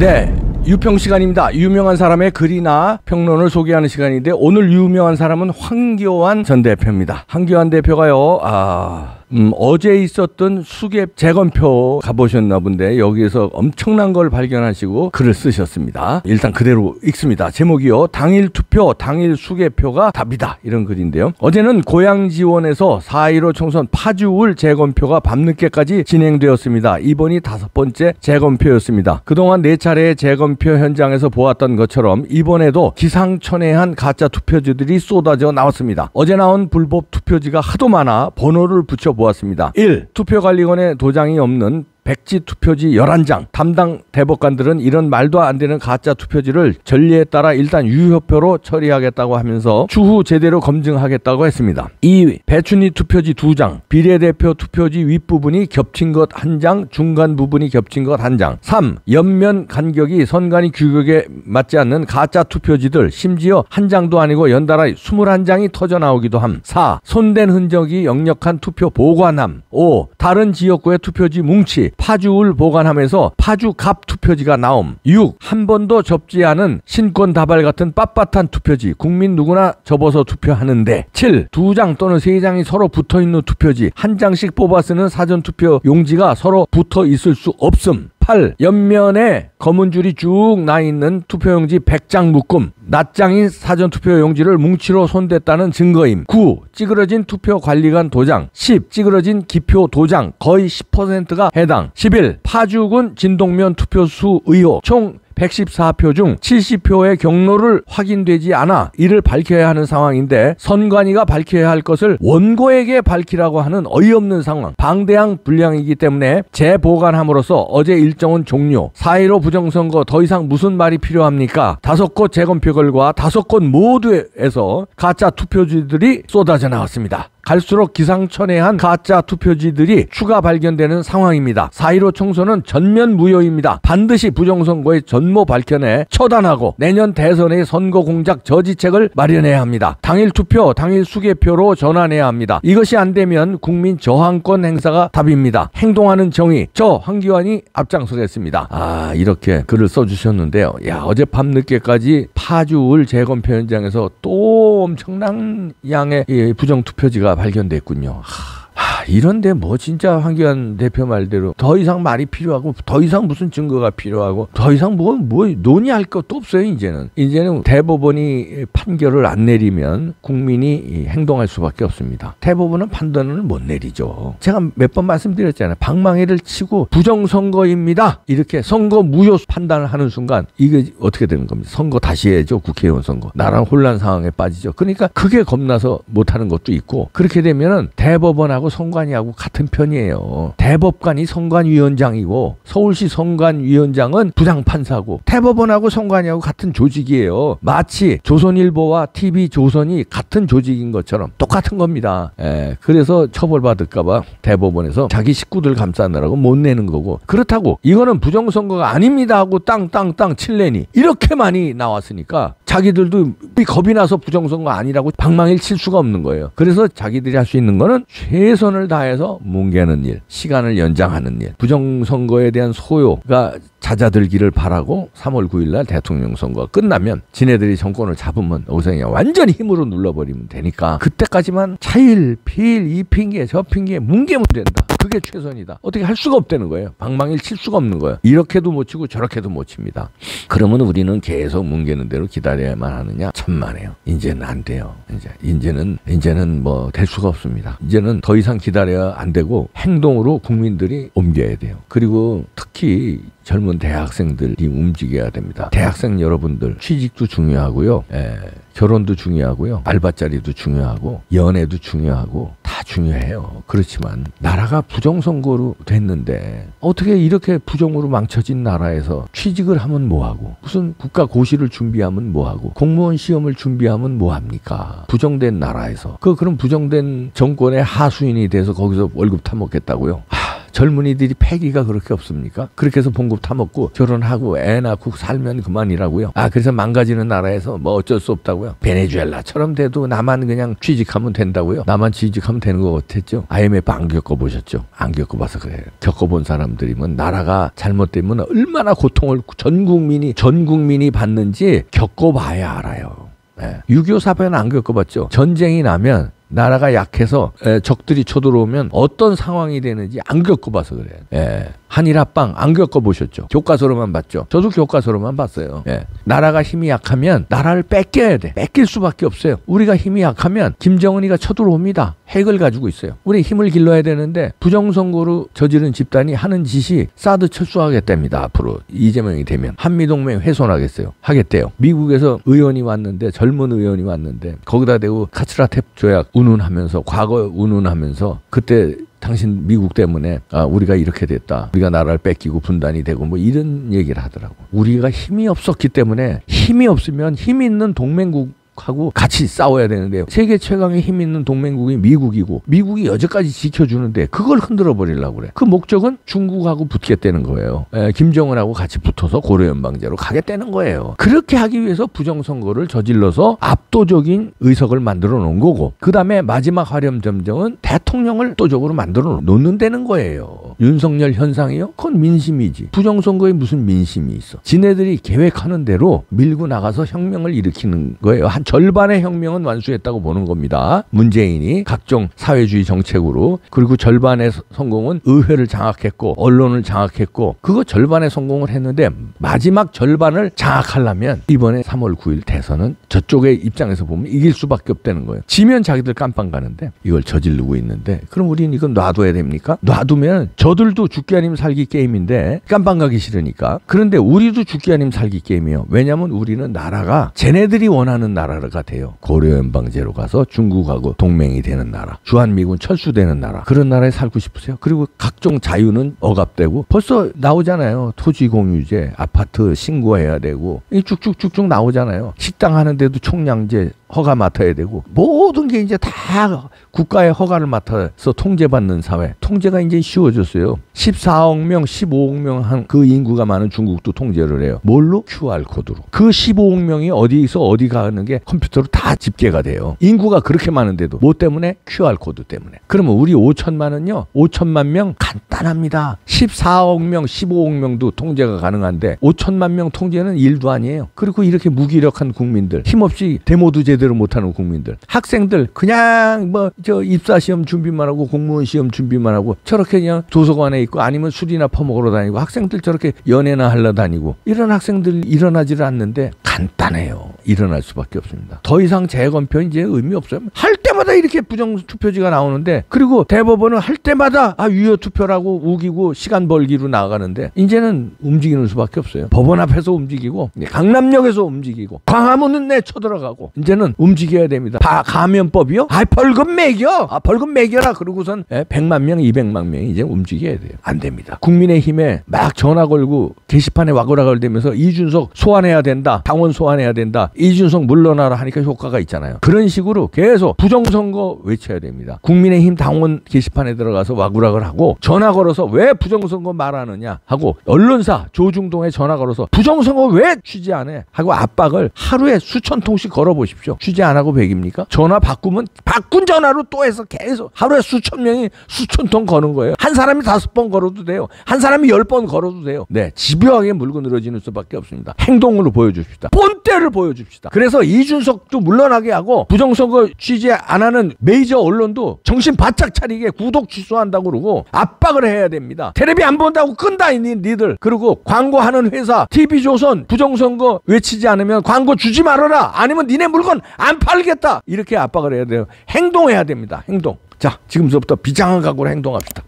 네, 유평 시간입니다. 유명한 사람의 글이나 평론을 소개하는 시간인데 오늘 유명한 사람은 황교안 전 대표입니다. 황교안 대표가요, 어제 있었던 수계 재검표 가보셨나 본데 여기에서 엄청난 걸 발견하시고 글을 쓰셨습니다. 일단 그대로 읽습니다. 제목이요, 당일 투표 당일 수계표가 답이다, 이런 글인데요. 어제는 고양지원에서 4.15 총선 파주울 재검표가 밤늦게까지 진행되었습니다. 이번이 5번째 재검표였습니다. 그동안 4차례의 재검표 현장에서 보았던 것처럼 이번에도 기상천외한 가짜 투표지들이 쏟아져 나왔습니다. 어제 나온 불법 투표지가 하도 많아 번호를 붙여보았습니다. 1. 투표관리관에 도장이 없는 백지 투표지 11장. 담당 대법관들은 이런 말도 안 되는 가짜 투표지를 전례에 따라 일단 유효표로 처리하겠다고 하면서 추후 제대로 검증하겠다고 했습니다. 2. 배춘희 투표지 2장. 비례대표 투표지 윗부분이 겹친 것 1장, 중간 부분이 겹친 것 1장. 3. 옆면 간격이 선관위 규격에 맞지 않는 가짜 투표지들, 심지어 1장도 아니고 연달아 21장이 터져 나오기도 함. 4. 손댄 흔적이 역력한 투표 보관함. 5. 다른 지역구의 투표지 뭉치, 파주울 보관함에서 파주 갑 투표지가 나옴. 6. 한 번도 접지 않은 신권 다발 같은 빳빳한 투표지, 국민 누구나 접어서 투표하는데. 7. 2장 또는 3장이 서로 붙어있는 투표지, 1장씩 뽑아 쓰는 사전투표 용지가 서로 붙어 있을 수 없음. 8. 옆면에 검은 줄이 쭉 나 있는 투표용지 100장 묶음, 낱장인 사전투표 용지를 뭉치로 손댔다는 증거임. 9. 찌그러진 투표관리관 도장. 10. 찌그러진 기표 도장 거의 10%가 해당. 11. 파주군 진동면 투표수 의혹. 총 114표 중 70표의 경로를 확인되지 않아 이를 밝혀야 하는 상황인데 선관위가 밝혀야 할 것을 원고에게 밝히라고 하는 어이없는 상황, 방대한 분량이기 때문에 재보관함으로써 어제 일정은 종료. 4.15 부정선거 더 이상 무슨 말이 필요합니까? 5곳 재검표 결과 5곳 모두에서 가짜 투표지들이 쏟아져 나왔습니다. 갈수록 기상천외한 가짜 투표지들이 추가 발견되는 상황입니다. 4.15 총선은 전면 무효입니다. 반드시 부정선거의 전모 밝혀내 처단하고 내년 대선의 선거 공작 저지책을 마련해야 합니다. 당일 투표, 당일 수계표로 전환해야 합니다. 이것이 안 되면 국민 저항권 행사가 답입니다. 행동하는 정의, 저 황교안이 앞장서겠습니다. 이렇게 글을 써주셨는데요. 어젯밤 늦게까지 파주울 재검표 현장에서 또 엄청난 양의 부정투표지가 발견됐군요. 이런데 뭐 진짜 황교안 대표 말대로 더 이상 말이 필요하고 더 이상 무슨 증거가 필요하고 더 이상 뭐 논의할 것도 없어요. 이제는 대법원이 판결을 안 내리면 국민이 행동할 수밖에 없습니다. 대법원은 판단을 못 내리죠. 제가 몇 번 말씀드렸잖아요. 방망이를 치고 부정선거입니다, 이렇게 선거 무효 판단을 하는 순간 이게 어떻게 되는 겁니다. 선거 다시 해야죠. 국회의원 선거. 나라는 혼란 상황에 빠지죠. 그러니까 그게 겁나서 못하는 것도 있고, 그렇게 되면은 대법원하고 선관위하고 같은 편이에요. 대법관이 선관위원장이고 서울시 선관위원장은 부장판사고 대법원하고 선관위하고 같은 조직이에요. 마치 조선일보와 TV조선이 같은 조직인 것처럼 똑같은 겁니다. 그래서 처벌받을까봐 대법원에서 자기 식구들 감싸느라고 못 내는 거고, 그렇다고 이거는 부정선거가 아닙니다 하고 땅땅땅 칠래니 이렇게 많이 나왔으니까 자기들도 겁이 나서 부정선거 아니라고 방망이를 칠 수가 없는 거예요. 그래서 자기들이 할 수 있는 거는 최선을 다해서 뭉개는 일, 시간을 연장하는 일, 부정선거에 대한 소요가 잦아들기를 바라고 3월 9일날 대통령 선거가 끝나면 지네들이 정권을 잡으면 여기서 그냥 완전히 힘으로 눌러버리면 되니까 그때까지만 차일, 피일, 이 핑계, 저 핑계 뭉개면 된다. 그게 최선이다. 어떻게 할 수가 없다는 거예요. 방망이를 칠 수가 없는 거예요. 이렇게도 못 치고 저렇게도 못 칩니다. 그러면 우리는 계속 뭉개는 대로 기다려야만 하느냐? 천만에요. 이제는 안 돼요. 이제는 뭐 될 수가 없습니다. 이제는 더 이상 기다려야 안 되고 행동으로 국민들이 옮겨야 돼요. 그리고 특히 젊은 대학생들이 움직여야 됩니다. 대학생 여러분들 취직도 중요하고요. 결혼도 중요하고요. 알바자리도 중요하고 연애도 중요하고 다 중요해요. 그렇지만 나라가 부정선거로 됐는데 어떻게 이렇게 부정으로 망쳐진 나라에서 취직을 하면 뭐하고, 무슨 국가고시를 준비하면 뭐하고, 공무원 시험을 준비하면 뭐합니까? 부정된 나라에서 그럼 부정된 정권의 하수인이 돼서 거기서 월급 타먹겠다고요? 젊은이들이 패기가 그렇게 없습니까? 그렇게 해서 봉급 타먹고 결혼하고 애 낳고 살면 그만이라고요. 그래서 망가지는 나라에서 뭐 어쩔 수 없다고요. 베네수엘라처럼 돼도 나만 그냥 취직하면 된다고요. 나만 취직하면 되는 거 같았죠. IMF 안 겪어보셨죠? 안 겪어봐서 그래요. 겪어본 사람들이면 나라가 잘못되면 얼마나 고통을 전 국민이 받는지 겪어봐야 알아요. 6.25 사변은 안 겪어봤죠. 전쟁이 나면 나라가 약해서 적들이 쳐들어오면 어떤 상황이 되는지 안 겪어봐서 그래요. 한일 합방 안 겪어보셨죠? 교과서로만 봤죠. 저도 교과서로만 봤어요. 나라가 힘이 약하면 나라를 뺏겨야 돼. 뺏길 수밖에 없어요. 우리가 힘이 약하면 김정은이가 쳐들어옵니다. 핵을 가지고 있어요. 우리 힘을 길러야 되는데 부정선거로 저지른 집단이 하는 짓이 사드 철수하겠답니다. 앞으로 이재명이 되면 한미동맹 훼손하겠어요. 하겠대요. 미국에서 의원이 왔는데 젊은 의원이 왔는데 거기다 대고 카츠라탭 조약 운운하면서 과거 운운하면서 그때 당신 미국 때문에 우리가 이렇게 됐다. 우리가 나라를 뺏기고 분단이 되고 뭐 이런 얘기를 하더라고. 우리가 힘이 없었기 때문에 힘이 없으면 힘 있는 동맹국하고 같이 싸워야 되는데 세계 최강의 힘 있는 동맹국이 미국이고 미국이 여지까지 지켜주는데 그걸 흔들어 버리려고 그래. 그 목적은 중국하고 붙겠다는 거예요. 김정은하고 같이 붙어서 고려연방제로 가겠다는 거예요. 그렇게 하기 위해서 부정선거를 저질러서 압도적인 의석을 만들어 놓은 거고 그 다음에 마지막 화렴점정은 대통령을 압도적으로 만들어 놓는다는 거예요. 윤석열 현상이요? 그건 민심이지. 부정선거에 무슨 민심이 있어. 지네들이 계획하는 대로 밀고 나가서 혁명을 일으키는 거예요. 한 절반의 혁명은 완수했다고 보는 겁니다. 문재인이 각종 사회주의 정책으로. 그리고 절반의 성공은 의회를 장악했고 언론을 장악했고 그거 절반의 성공을 했는데 마지막 절반을 장악하려면 이번에 3월 9일 대선은 저쪽의 입장에서 보면 이길 수밖에 없다는 거예요. 지면 자기들 깜빵 가는데 이걸 저지르고 있는데 그럼 우리는 이건 놔둬야 됩니까? 놔두면 저들도 죽기 아니면 살기 게임인데 깜빵 가기 싫으니까. 그런데 우리도 죽기 아니면 살기 게임이에요. 왜냐하면 우리는 나라가 쟤네들이 원하는 나라가 돼요. 고려연방제로 가서 중국하고 동맹이 되는 나라, 주한미군 철수되는 나라, 그런 나라에 살고 싶으세요? 그리고 각종 자유는 억압되고 벌써 나오잖아요. 토지공유제, 아파트 신고해야 되고 쭉쭉쭉쭉 나오잖아요. 식당 하는데도 총량제 허가 맡아야 되고 모든 게 이제 다 국가의 허가를 맡아서 통제받는 사회. 통제가 이제 쉬워졌어요. 14억 명, 15억 명 한 그 인구가 많은 중국도 통제를 해요. 뭘로? QR코드로. 그 15억 명이 어디서 어디 가는 게 컴퓨터로 다 집계가 돼요. 인구가 그렇게 많은데도 뭐 때문에? QR코드 때문에. 그러면 우리 5천만은요. 5천만 명 간단합니다. 14억 명, 15억 명도 통제가 가능한데 5천만 명 통제는 일도 아니에요. 그리고 이렇게 무기력한 국민들, 힘없이 데모도 제대로 못하는 국민들, 학생들 그냥 뭐 저 입사시험 준비만 하고 공무원 시험 준비만 하고 저렇게 그냥 도서관에 있고 아니면 술이나 퍼먹으러 다니고 학생들 저렇게 연애나 하러 다니고 이런 학생들 일어나지를 않는데 간단해요. 일어날 수밖에 없습니다. 더 이상 재검표 이제 의미 없어요. 할 때마다 이렇게 부정투표지가 나오는데 그리고 대법원은 할 때마다 유효투표라고 우기고 시간 벌기로 나가는데 이제는 움직이는 수밖에 없어요. 법원 앞에서 움직이고 강남역에서 움직이고 광화문은 내 쳐들어가고 이제는 움직여야 됩니다. 감염법이요? 벌금 매겨. 벌금 매겨라. 그러고선 100만 명, 200만 명이 이제 움직여야 돼요. 안 됩니다. 국민의힘에 막 전화 걸고 게시판에 와글와글대면서 이준석 소환해야 된다. 당원 소환해야 된다. 이준석 물러나라 하니까 효과가 있잖아요. 그런 식으로 계속 부정선거 외쳐야 됩니다. 국민의힘 당원 게시판에 들어가서 와글와글하고 전화 걸어서 왜 부정선거 말하느냐 하고 언론사 조중동에 전화 걸어서 부정선거 왜 취재 안 해? 하고 압박을 하루에 수천 통씩 걸어보십시오. 취재 안 하고 100입니까? 전화 바꾸면 바꾼 전화로 또 해서 계속 하루에 수천 명이 수천 통 거는 거예요. 한 사람이 5번 걸어도 돼요. 한 사람이 10번 걸어도 돼요. 네, 집요하게 물고 늘어지는 수밖에 없습니다. 행동으로 보여줍시다. 본때를 보여줍시다. 그래서 이준석도 물러나게 하고 부정선거 취재 안 하는 메이저 언론도 정신 바짝 차리게 구독 취소한다고 그러고 압박을 해야 됩니다. 텔레비 안 본다고 끈다 니들. 그리고 광고하는 회사 TV조선 부정선거 외치지 않으면 광고 주지 말아라. 아니면 니네 물건 안 팔겠다. 이렇게 압박을 해야 돼요. 행동해야 됩니다. 행동. 자, 지금부터 비장한 각오로 행동합시다.